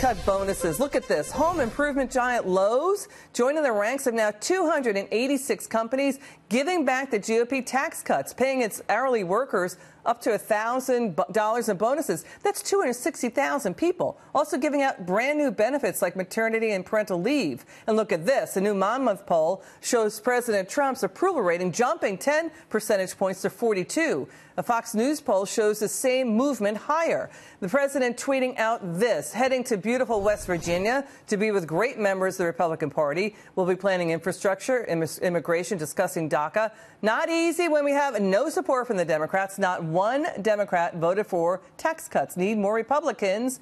cut bonuses. Look at this. Home improvement giant Lowe's joining the ranks of now 286 companies giving back the GOP tax cuts, paying its hourly workers up to $1,000 in bonuses. That's 260,000 people. Also giving out brand new benefits like maternity and parental leave. And look at this. A new Monmouth poll shows President Trump's approval rating jumping 10 percentage points to 42. A Fox News poll shows the same movement higher. The president tweeting out this: heading to beautiful West Virginia to be with great members of the Republican Party. We'll be planning infrastructure, immigration, discussing DACA. Not easy when we have no support from the Democrats. Not one Democrat voted for tax cuts. Need more Republicans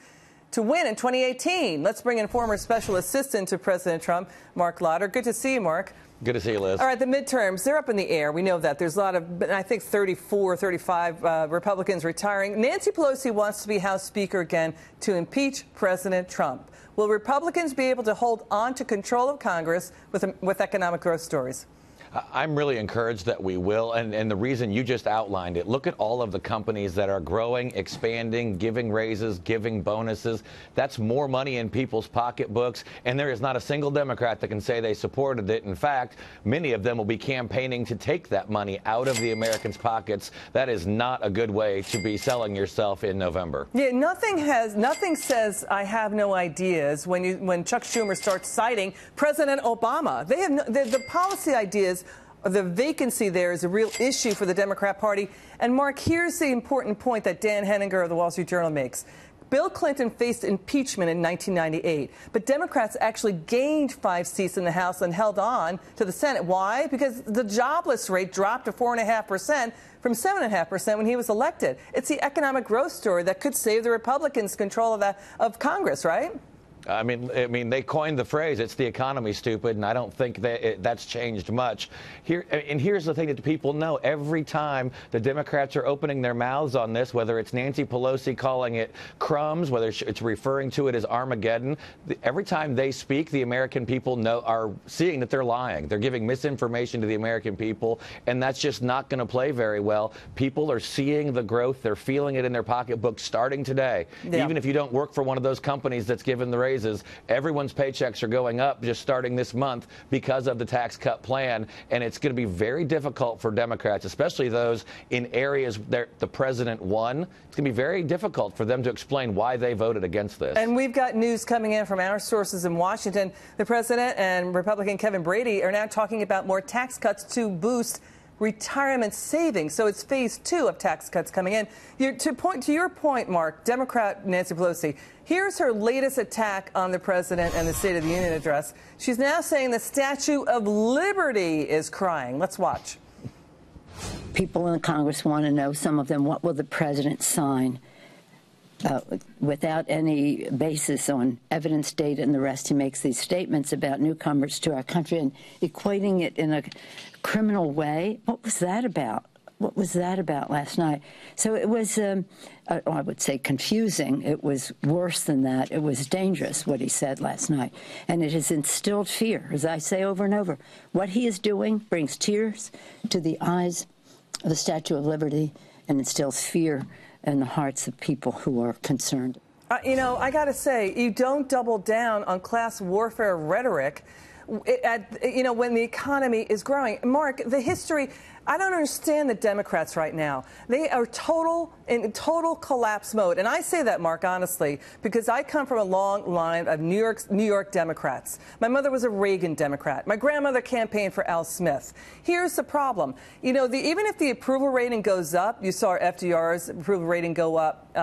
to win in 2018. Let's bring in former special assistant to President Trump, Marc Lotter. Good to see you, Marc. Good to see you, Liz. All right, the midterms, they're up in the air. We know that. There's a lot of, I think, 34, 35 Republicans retiring. Nancy Pelosi wants to be House Speaker again to impeach President Trump. Will Republicans be able to hold on to control of Congress with economic growth stories? I'm really encouraged that we will, and the reason you just outlined it. Look at all of the companies that are growing, expanding, giving raises, giving bonuses. That's more money in people's pocketbooks, and there is not a single Democrat that can say they supported it. In fact, many of them will be campaigning to take that money out of the Americans' pockets. That is not a good way to be selling yourself in November. Yeah, nothing says I have no ideas when Chuck Schumer starts citing President Obama. They have the policy ideas. The vacancy there is a real issue for the Democrat Party. And, Marc, here's the important point that Dan Henninger of the Wall Street Journal makes. Bill Clinton faced impeachment in 1998, but Democrats actually gained 5 seats in the House and held on to the Senate. Why? Because the jobless rate dropped to 4.5% from 7.5% when he was elected. It's the economic growth story that could save the Republicans control of Congress, right? I mean, they coined the phrase, it's the economy, stupid, and I don't think that that's changed much. Here's the thing that people know. Every time the Democrats are opening their mouths on this, whether it's Nancy Pelosi calling it crumbs, whether it's referring to it as Armageddon, every time they speak, the American people are seeing that they're lying. They're giving misinformation to the American people, and that's just not going to play very well. People are seeing the growth. They're feeling it in their pocketbooks starting today. Yeah. Even if you don't work for one of those companies that's given the raise, everyone's paychecks are going up just starting this month because of the tax cut plan. And it's going to be very difficult for Democrats, especially those in areas that the president won. It's going to be very difficult for them to explain why they voted against this. And we've got news coming in from our sources in Washington. The president and Republican Kevin Brady are now talking about more tax cuts to boost retirement savings. So it's phase 2 of tax cuts coming in. To your point, Marc, Democrat Nancy Pelosi, here's her latest attack on the president and the State of the Union address. She's now saying the Statue of Liberty is crying. Let's watch. People in Congress want to know, some of them, what will the president sign? Without any basis on evidence, data, and the rest, he makes these statements about newcomers to our country and equating it in a criminal way. What was that about? What was that about last night? So it was, I would say, confusing. It was worse than that. It was dangerous, what he said last night. And it has instilled fear, as I say over and over. What he is doing brings tears to the eyes of the Statue of Liberty and instills fear in the hearts of people who are concerned. You know, I got to say, you don't double down on class warfare rhetoric when the economy is growing. Marc, the history, I don't understand the Democrats right now. They are in total collapse mode. And I say that, Marc, honestly, because I come from a long line of New York Democrats. My mother was a Reagan Democrat. My grandmother campaigned for Al Smith. Here's the problem. You know, even if the approval rating goes up, you saw FDR's approval rating go up,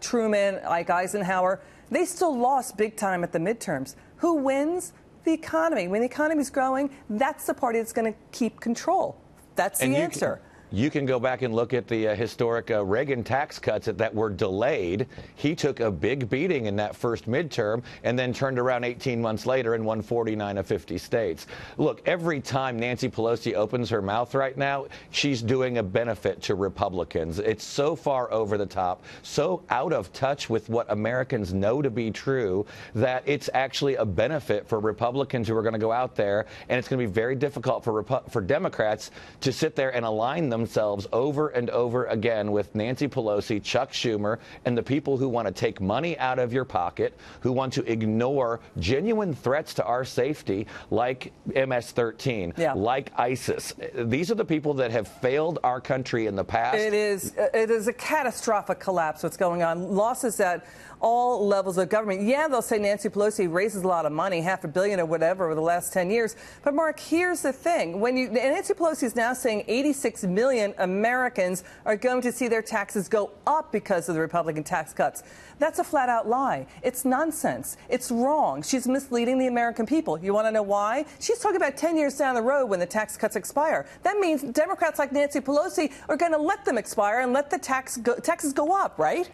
Truman, Ike Eisenhower, they still lost big time at the midterms. Who wins? The economy. When the economy is growing, that's the party that's going to keep control. That's the answer. You can go back and look at the historic Reagan tax cuts that were delayed. He took a big beating in that first midterm and then turned around 18 months later and won 49 of 50 states. Look, every time Nancy Pelosi opens her mouth right now, she's doing a benefit to Republicans. It's so far over the top, so out of touch with what Americans know to be true, that it's actually a benefit for Republicans who are going to go out there, and it's going to be very difficult for Democrats to sit there and align themselves themselves over and over again with Nancy Pelosi, Chuck Schumer, and the people who want to take money out of your pocket, who want to ignore genuine threats to our safety like MS-13, like ISIS. These are the people that have failed our country in the past. It is a catastrophic collapse what's going on. Losses at all levels of government. Yeah, they'll say Nancy Pelosi raises a lot of money, $500 billion or whatever over the last 10 years. But Mark, here's the thing. Nancy Pelosi is now saying 86 million Americans are going to see their taxes go up because of the Republican tax cuts. That's a flat-out lie. It's nonsense. It's wrong. She's misleading the American people. You want to know why? She's talking about 10 years down the road when the tax cuts expire. That means Democrats like Nancy Pelosi are going to let them expire and let the taxes go up, right?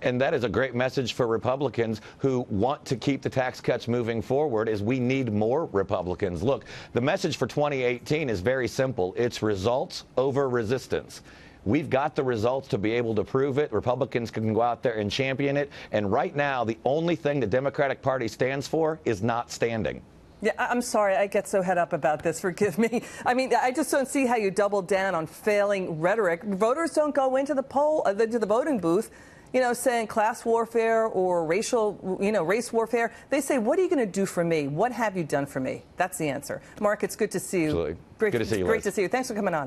And that is a great message for Republicans who want to keep the tax cuts moving forward, is we need more Republicans. Look, the message for 2018 is very simple. It's results over resistance. We've got the results to be able to prove it. Republicans can go out there and champion it. And right now, the only thing the Democratic Party stands for is not standing. Yeah, I'm sorry. I get so head up about this. Forgive me. I mean, I just don't see how you double down on failing rhetoric. Voters don't go into the to the voting booth, saying class warfare or race warfare. They say, what are you going to do for me? What have you done for me? That's the answer. Mark, it's good to see you. Absolutely. Good to see you, Liz. Great to see you. Thanks for coming on.